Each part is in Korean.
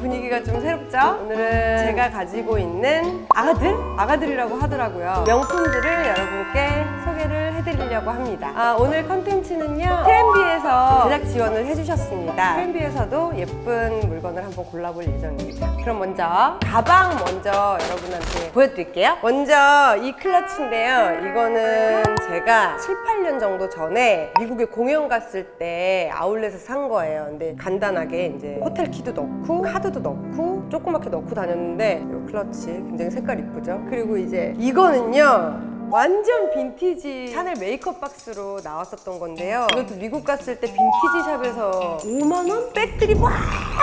분위기가 좀 새롭죠? 오늘은 제가 가지고 있는 아가들이라고 하더라고요. 명품들을 여러분께 소개를 해드리려고 합니다. 오늘 컨텐츠는요, 트렌비에서 제작 지원을 해주셨습니다. 트렌비에서도 예쁜 물건을 한번 골라볼 예정입니다. 그럼 먼저 가방 먼저 여러분한테 보여드릴게요. 먼저 이 클러치인데요. 이거는 제가 7, 8년 정도 전에 미국에 공연 갔을 때 아울렛에서 산 거예요. 근데 간단하게 이제 호텔 키도 넣고 카드도 넣고 조그맣게 넣고 다녔는데 이 클러치 굉장히 색깔 이쁘죠? 그리고 이제 이거는요, 완전 빈티지 샤넬 메이크업 박스로 나왔었던 건데요. 이것도 미국 갔을 때 빈티지 샵에서 5만 원? 백들이 막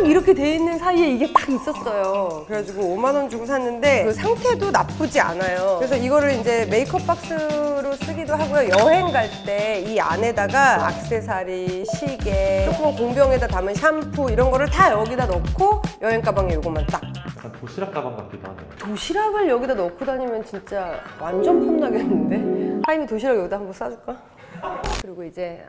이렇게 돼 있는 사이에 이게 딱 있었어요. 그래가지고 5만 원 주고 샀는데 그 상태도 나쁘지 않아요. 그래서 이거를 이제 메이크업 박스로 쓰기도 하고요. 여행 갈 때 이 안에다가 액세서리, 시계, 조그만 공병에다 담은 샴푸 이런 거를 다 여기다 넣고 여행 가방에 이것만 딱. 약간 도시락 가방 같기도 하네요. 도시락을 여기다 넣고 다니면 진짜 완전 폼나겠는데? 하임이 도시락 여기다 한번 싸줄까? 그리고 이제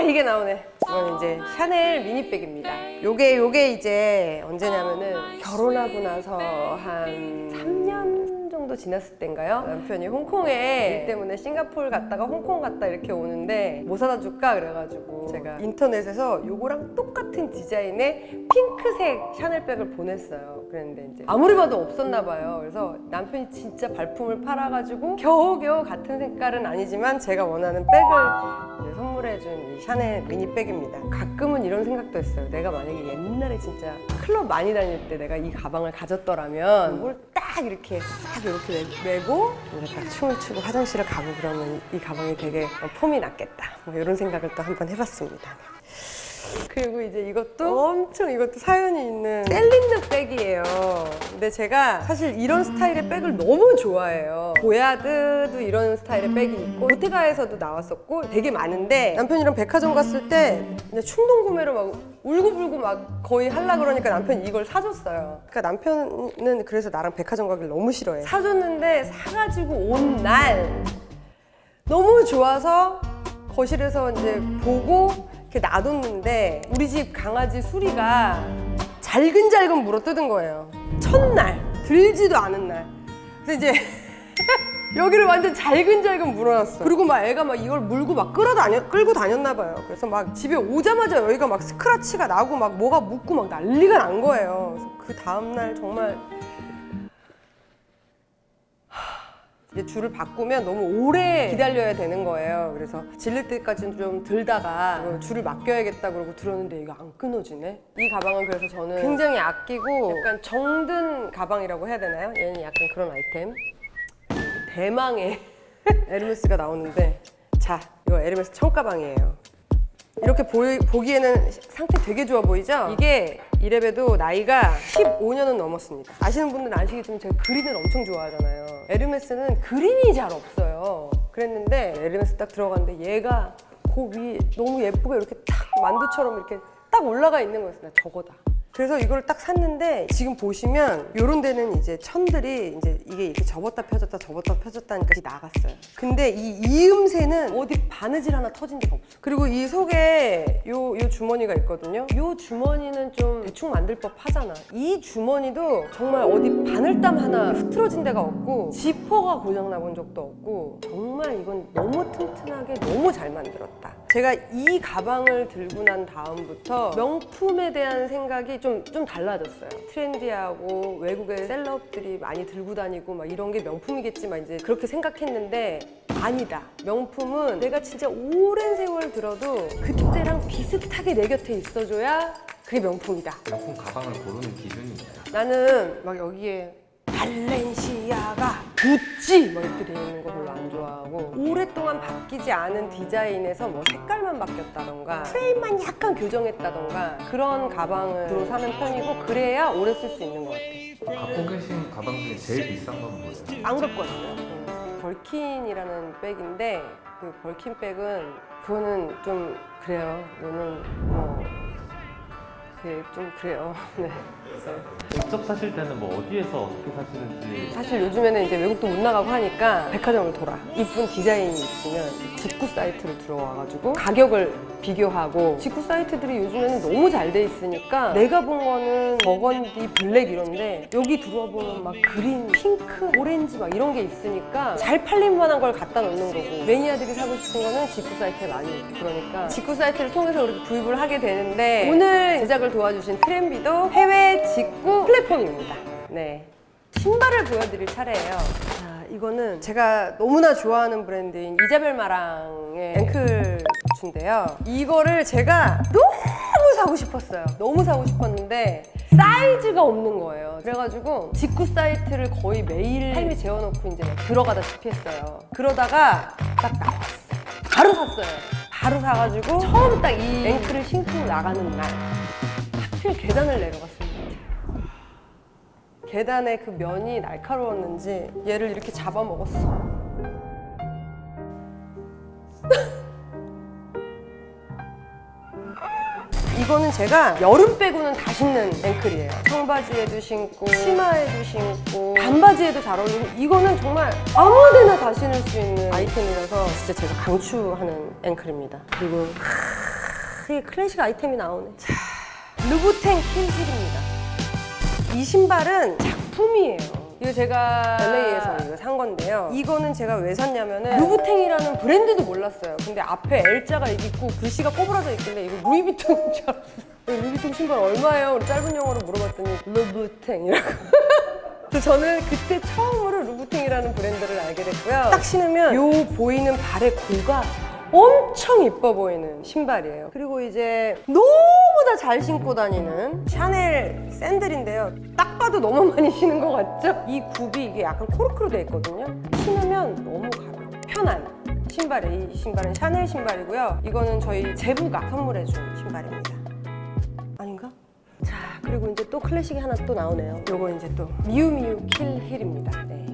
이게 나오네. 이건 이제 샤넬 미니백입니다. 요게 이제 언제냐면은 결혼하고 나서 한 3년 정도 지났을 때인가요? 남편이 홍콩에 일 때문에 싱가포르 갔다가 홍콩 갔다 이렇게 오는데 뭐 사다 줄까? 그래가지고 제가 인터넷에서 요거랑 똑같은 디자인의 핑크색 샤넬백을 보냈어요. 그랬는데 이제 아무리 봐도 없었나 봐요. 그래서 남편이 진짜 발품을 팔아가지고 겨우겨우 같은 색깔은 아니지만 제가 원하는 백을 이제 선물해준 이 샤넬 미니백입니다. 가끔은 이런 생각도 했어요. 내가 만약에 옛날에 진짜 클럽 많이 다닐 때 내가 이 가방을 가졌더라면 이걸 딱 이렇게 싹 이렇게 메고 이제 딱 춤을 추고 화장실을 가고 그러면 이 가방이 되게 폼이 났겠다. 뭐 이런 생각을 또 한번 해봤습니다. 그리고 이제 이것도 사연이 있는 셀린느 백이에요. 근데 제가 사실 이런 스타일의 백을 너무 좋아해요. 보야드도 이런 스타일의 백이 있고 보테가에서도 나왔었고 되게 많은데 남편이랑 백화점 갔을 때 그냥 충동 구매로 막 울고불고 막 거의 하려고 그러니까 남편이 이걸 사줬어요. 그러니까 남편은 그래서 나랑 백화점 가기를 너무 싫어해. 사줬는데 사가지고 온 날 너무 좋아서 거실에서 이제 보고 이렇게 놔뒀는데 우리 집 강아지 수리가 잘근잘근 물어뜯은 거예요. 첫날, 들지도 않은 날. 그래서 이제 여기를 완전 잘근잘근 물어놨어. 그리고 막 애가 막 이걸 물고 막 끌고 다녔나 봐요. 그래서 막 집에 오자마자 여기가 막 스크래치가 나고 막 뭐가 묻고 막 난리가 난 거예요. 그래서 그 다음날 정말 이제 줄을 바꾸면 너무 오래 기다려야 되는 거예요. 그래서 질릴 때까지는 좀 들다가 줄을 맡겨야겠다 그러고 들었는데 이게 안 끊어지네. 이 가방은 그래서 저는 굉장히 아끼고 약간 정든 가방이라고 해야 되나요? 얘는 약간 그런 아이템. 대망의 에르메스가 나오는데, 자, 이거 에르메스 청가방이에요. 이렇게 보기에는 상태 되게 좋아 보이죠? 이게 이래봬도 나이가 15년은 넘었습니다. 아시는 분들은 아시겠지만 제가 그린을 엄청 좋아하잖아요. 에르메스는 그린이 잘 없어요. 그랬는데 에르메스 딱 들어갔는데 얘가 그 위에 너무 예쁘게 이렇게 탁 만두처럼 이렇게 딱 올라가 있는 거였어요. 나 저거다. 그래서 이걸 딱 샀는데 지금 보시면 요런 데는 이제 천들이 이제 이게 이렇게 접었다 펴졌다 하니까 나갔어요. 근데 이 이음새는 어디 바느질 하나 터진 데가 없어. 그리고 이 속에 요 주머니가 있거든요. 요 주머니는 좀 대충 만들 법 하잖아. 이 주머니도 정말 어디 바늘땀 하나 흐트러진 데가 없고 지퍼가 고장 나본 적도 없고 정말 이건 너무 튼튼하게 너무 잘 만들었다. 제가 이 가방을 들고 난 다음부터 명품에 대한 생각이 좀 달라졌어요. 트렌디하고 외국의 셀럽들이 많이 들고 다니고 막 이런 게 명품이겠지만 이제 그렇게 생각했는데 아니다. 명품은 내가 진짜 오랜 세월 들어도 그때랑 비슷하게 내 곁에 있어줘야 그게 명품이다. 명품 가방을 고르는 기준이 있나요? 나는 막 여기에 발렌시아가, 구찌 뭐 이렇게 돼 있는 거 별로 안 좋아하고 오랫동안 바뀌지 않은 디자인에서 뭐 색깔만 바뀌었다던가 프레임만 약간 교정했다던가 그런 가방을 주로 사는 편이고 그래야 오래 쓸 수 있는 것 같아요. 갖고 계신 가방 중에 제일 비싼 건 뭐예요? 안 갖고 왔어요. 벌킨이라는 백인데 그 벌킨 백은 그거는 좀 그래요. 이거는 뭐 그게 좀 그래요. 네. 직접 사실 때는 뭐 어디에서 어떻게 사시는지. 사실 요즘에는 이제 외국도 못 나가고 하니까 백화점을 돌아. 이쁜 디자인이 있으면 직구 사이트로 들어와가지고 가격을 비교하고 직구 사이트들이 요즘에는 너무 잘 돼 있으니까 내가 본 거는 버건디, 블랙 이런데 여기 들어와 보면 막 그린, 핑크, 오렌지 막 이런 게 있으니까 잘 팔릴 만한 걸 갖다 놓는 거고 매니아들이 사고 싶은 거는 직구 사이트에 많이 있고 그러니까 직구 사이트를 통해서 우리가 구입을 하게 되는데 오늘 제작을 도와주신 트렌비도 해외 직구 플랫폼입니다. 네. 신발을 보여드릴 차례예요. 자, 이거는 제가 너무나 좋아하는 브랜드인 이자벨 마랑의 앵클 부츠인데요. 이거를 제가 너무 사고 싶었어요. 너무 사고 싶었는데 사이즈가 없는 거예요. 그래가지고 직구 사이트를 거의 매일 타임에 재워놓고 이제 막 들어가다시피 했어요. 그러다가 딱 나왔어요. 바로 샀어요. 바로 사가지고 처음 딱 이 앵클을 신고 나가는 날 하필 계단을 내려갔습니다. 계단에 그 면이 날카로웠는지 얘를 이렇게 잡아먹었어. 이거는 제가 여름 빼고는 다 신는 앵클이에요. 청바지에도 신고 치마에도 신고 반바지에도 잘 어울리고 이거는 정말 아무데나 다 신을 수 있는 아이템이라서 진짜 제가 강추하는 앵클입니다. 그리고 이게 클래식 아이템이 나오네. 자, 르부탱 힐힐입니다. 이 신발은 작품이에요. 이거 제가 LA에서 이거 산 건데요. 이거는 제가 왜 샀냐면은 루브탱이라는 브랜드도 몰랐어요. 근데 앞에 L자가 있고 글씨가 꼬부라져 있길래 이거 루이비통인 줄 알았어요. 루이비통 신발 얼마예요? 우리 짧은 영어로 물어봤더니 루브탱이라고. 그래서 저는 그때 처음으로 루브탱이라는 브랜드를 알게 됐고요. 딱 신으면 요 보이는 발의 고가 엄청 이뻐 보이는 신발이에요. 그리고 이제 너무 다 잘 신고 다니는 샤넬 샌들인데요. 딱 봐도 너무 많이 신은 것 같죠? 이 굽이 이게 약간 코르크로 되어 있거든요. 신으면 너무 가벼워. 편한 신발이에요. 이 신발은 샤넬 신발이고요. 이거는 저희 제부가 선물해준 신발입니다. 아닌가? 자, 그리고 이제 또 클래식이 하나 또 나오네요. 요거 이제 또 미우미우 킬힐입니다. 네.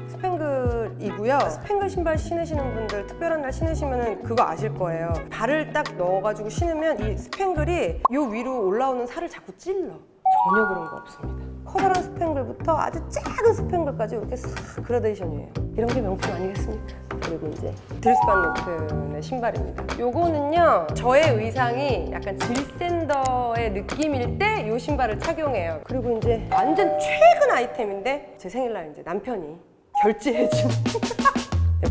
스팽글이고요. 스팽글 신발 신으시는 분들 특별한 날 신으시면 그거 아실 거예요. 발을 딱 넣어가지고 신으면 이 스팽글이 요 위로 올라오는 살을 자꾸 찔러. 전혀 그런 거 없습니다. 커다란 스팽글부터 아주 작은 스팽글까지 이렇게 싹 그라데이션이에요. 이런 게 명품 아니겠습니까? 그리고 이제 드레스반 노트의 신발입니다. 요거는요, 저의 의상이 약간 질샌더의 느낌일 때 이 신발을 착용해요. 그리고 이제 완전 최근 아이템인데 제 생일날 이제 남편이 결제해준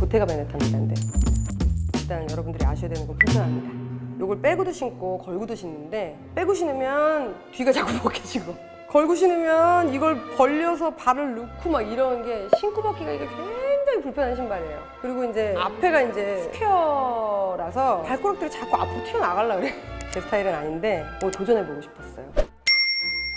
보테가 베네타입니다. 근데 일단 여러분들이 아셔야 되는 건 불편합니다. 요걸 빼고도 신고 걸고도 신는데 빼고 신으면 뒤가 자꾸 벗겨지고 걸고 신으면 이걸 벌려서 발을 넣고 막 이런 게 신고 벗기가 이게 굉장히 불편한 신발이에요. 그리고 이제 앞에가 이제 스퀘어라서 발가락들이 자꾸 앞으로 튀어나가려고 그래. 제 스타일은 아닌데 도전해보고 싶었어요.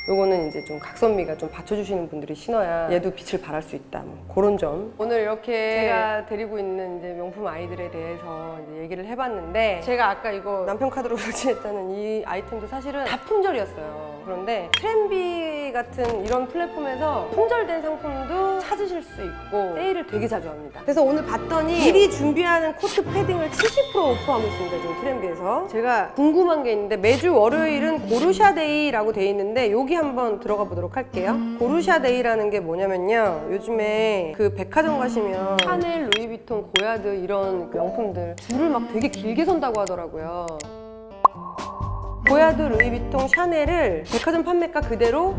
요거는 이제 좀 각선미가 좀 받쳐주시는 분들이 신어야 얘도 빛을 발할 수 있다. 뭐 그런 점. 오늘 이렇게 제가 데리고 있는 이제 명품 아이들에 대해서 이제 얘기를 해봤는데 제가 아까 이거 남편 카드로 결제했다는 이 아이템도 사실은 다 품절이었어요. 그런데 트렌비 같은 이런 플랫폼에서 품절된 상품도 찾으실 수 있고 세일을 되게 자주 합니다. 그래서 오늘 봤더니 미리 준비하는 코트 패딩을 70% 오프하고 있습니다. 지금 트렌비에서. 제가 궁금한 게 있는데 매주 월요일은 고르샤데이라고 돼 있는데 여기 한번 들어가 보도록 할게요. 고르샤데이라는 게 뭐냐면요, 요즘에 그 백화점 가시면 샤넬, 루이비통, 고야드 이런 명품들 줄을 막 되게 길게 선다고 하더라고요. 고야드, 루이비통, 샤넬을 백화점 판매가 그대로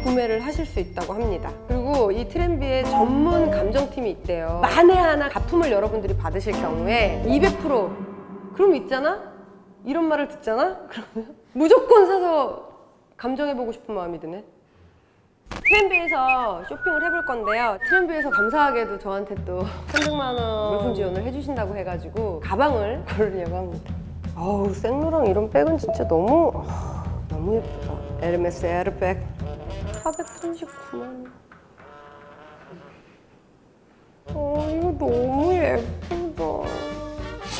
구매를 하실 수 있다고 합니다. 그리고 이 트렌비에 전문 감정팀이 있대요. 만에 하나 가품을 여러분들이 받으실 경우에 200% 그럼 있잖아? 이런 말을 듣잖아? 그러면 무조건 사서 감정해보고 싶은 마음이 드네. 트렌비에서 쇼핑을 해볼 건데요. 트렌비에서 감사하게도 저한테 또 300만 원 물품 지원을 해주신다고 해가지고 가방을 고르려고 합니다. 어우, 생로랑 이런 백은 진짜 너무 예쁘다. 에르메스 에르백 439만 원. 이거 너무 예쁘다.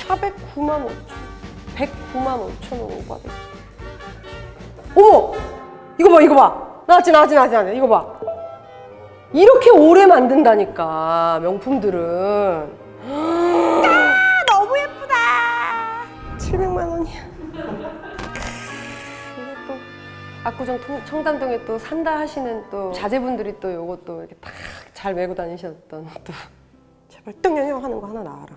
409만 5천 109만 5천 원 오바돼. 어머! 이거 봐! 나왔지. 이거 봐. 이렇게 오래 만든다니까, 명품들은. 너무 예쁘다! 700만 원이야. 이것도 압구정 청담동에 또 산다 하시는 또 자제분들이 또 요것도 이렇게 딱 잘 메고 다니셨던 또 제발 뚱냥냥 하는 거 하나 나와라.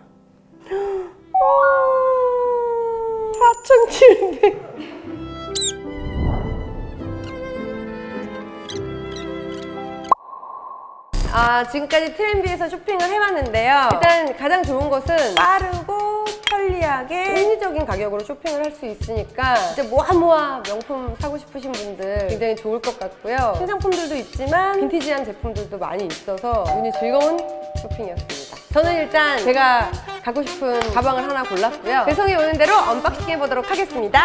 4,700. 지금까지 트렌비에서 쇼핑을 해봤는데요. 일단 가장 좋은 것은 빠르고 편리하게 합리적인 가격으로 쇼핑을 할 수 있으니까 진짜 모아 명품 사고 싶으신 분들 굉장히 좋을 것 같고요. 신상품들도 있지만 빈티지한 제품들도 많이 있어서 눈이 즐거운 쇼핑이었습니다. 저는 일단 제가 갖고 싶은 가방을 하나 골랐고요. 배송이 오는 대로 언박싱 해보도록 하겠습니다.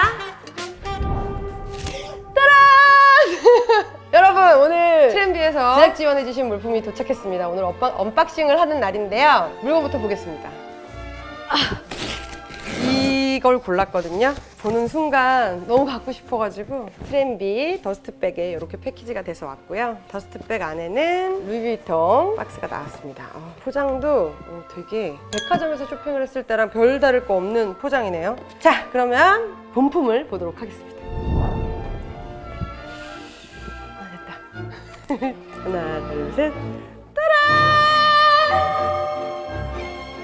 따란! 여러분, 오늘 트렌비에서 제작 지원해주신 물품이 도착했습니다. 오늘 언박싱을 하는 날인데요. 물건부터 보겠습니다. 이걸 골랐거든요. 보는 순간 너무 갖고 싶어가지고 트렌비 더스트백에 이렇게 패키지가 돼서 왔고요. 더스트백 안에는 루이비통 박스가 나왔습니다. 포장도 되게 백화점에서 쇼핑을 했을 때랑 별다를 거 없는 포장이네요. 자, 그러면 본품을 보도록 하겠습니다. 하나, 둘, 셋. 따란!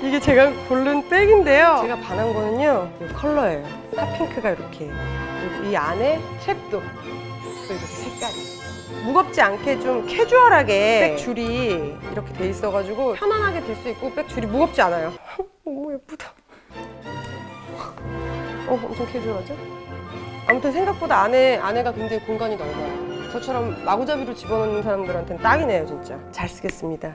이게 제가 고른 백인데요. 제가 반한 거는요, 이 컬러예요. 핫핑크가 이렇게. 그리고 이 안에 탭도 또 이렇게 색깔이. 무겁지 않게 좀 캐주얼하게 백 줄이 이렇게 돼 있어가지고 편안하게 들 수 있고 백 줄이 무겁지 않아요. 너무 예쁘다. 엄청 캐주얼하죠? 아무튼 생각보다 안에가 굉장히 공간이 넓어요. 저처럼 마구잡이로 집어넣는 사람들한테는 딱이네요, 진짜. 잘 쓰겠습니다.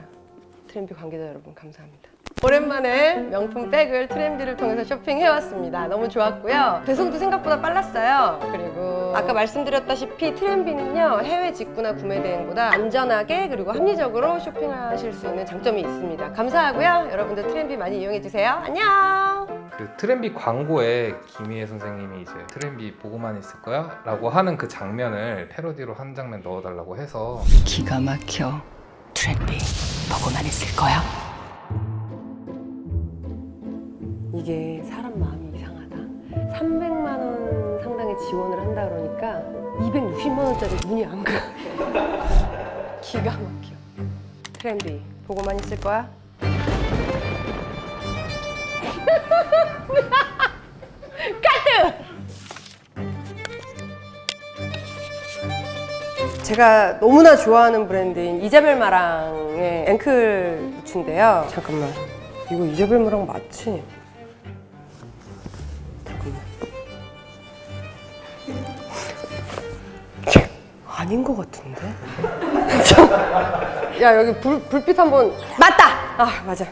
트렌비 관계자 여러분, 감사합니다. 오랜만에 명품 백을 트렌비를 통해서 쇼핑해왔습니다. 너무 좋았고요. 배송도 생각보다 빨랐어요. 그리고 아까 말씀드렸다시피 트렌비는요, 해외 직구나 구매 대행보다 안전하게 그리고 합리적으로 쇼핑하실 수 있는 장점이 있습니다. 감사하고요. 여러분들 트렌비 많이 이용해주세요. 안녕! 그 트렌비 광고에 김희애 선생님이 이제 트렌비 보고만 있을 거야? 라고 하는 그 장면을 패러디로 한 장면 넣어달라고 해서 기가 막혀. 트렌비 보고만 있을 거야? 이게 사람 마음이 이상하다. 300만 원 상당의 지원을 한다 그러니까 260만 원짜리 눈이 안 가. 기가 막혀. 트렌비 보고만 있을 거야? 까뜨! 제가 너무나 좋아하는 브랜드인 이자벨 마랑의 앵클 부츠인데요. 잠깐만, 이거 이자벨 마랑 맞지? 잠깐만. 아닌 것 같은데? 야, 여기 불빛 한번. 맞다! 맞아.